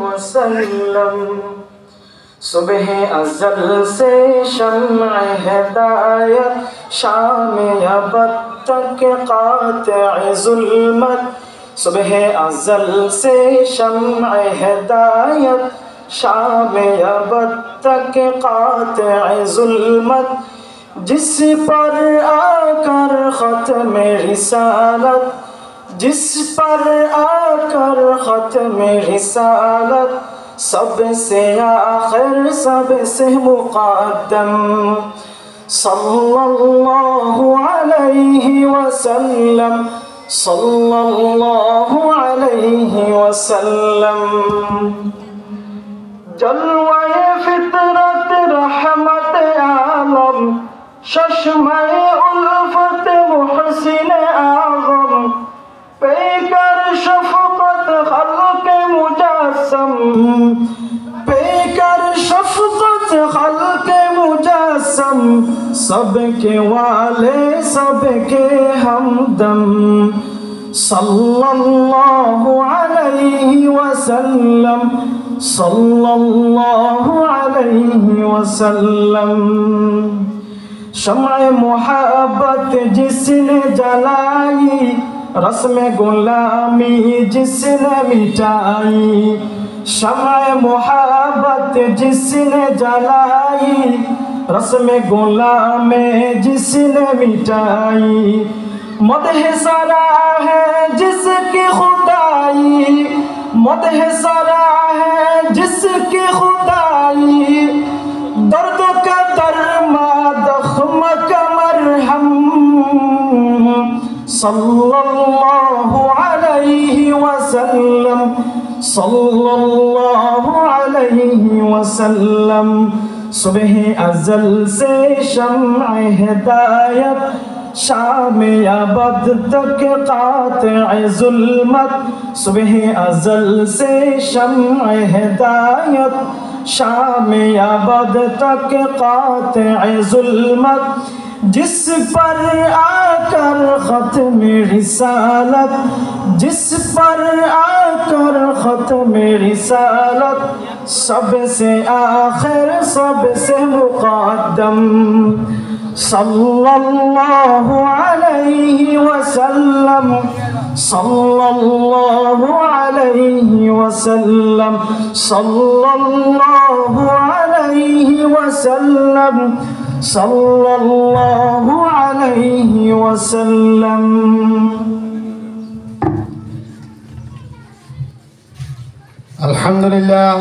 वसल्लम। सुबह अज़ल से शम्अ हिदायत, शाम अबद तक क़ातिअ ज़ुल्मत। सुबह अज़ल से शम्अ हिदायत, शाम अबद तक क़ातिअ ज़ुल्मत। जिस पर आकर ख़त्म रिसालत, जिस पर आकर ख़त्म रिसालत, सबसे आखिर सबसे मुक़द्दम। सल्लल्लाहु अलैहि वसल्लम, सल्लल्लाहु अलैहि वसल्लम। जलवाए फितरत रहमत आलम, चश्मे उल्फत मुहसिन आज़म। Picker शफ़क़त ख़ल्क़ मुजस्सम, picker शफ़क़त ख़ल्क़ मुजस्सम। सबके वाले सबके हमदम। सल्लल्लाहु अलैहि वसल्लम, सल्लल्लाहु अलैहि वसल्लम। शम्अ मोहब्बत जिसने जलाई, रस्म गुलामी जिसने मिटाई। शम्अ मोहब्बत जिसने जलाई, रस्म गुलामी जिसने मिटाई। मदह सरा है जिसकी खुदाई, मदह सरा है जिसकी खुदाई। दर्द का दरमा दख्म का मरहम। सल्लल्लाहु अलैहि वसल्लम, सल्लल्लाहु अलैहि वसल्लम। सुबह अज़ल से शम्अ हिदायत, शाम अबद तक क़ातिअ ज़ुल्मत। सुबह अज़ल से शम्अ हिदायत, शाम अबद तक क़ातिअ ज़ुल्मत। जिस पर आकर ख़त्म रिसालत, जिस पर आकर ख़त्म रिसालत, सबसे आखिर सबसे मुक़द्दम। सल्लल्लाहु अलैहि वसल्लम, सल्लल्लाहु अलैहि वसल्लम, सल्लल्लाहु अलैहि वसल्लम, सल्लल्लाहु अलैहि वसल्लम। अल्हम्दुलिल्लाह।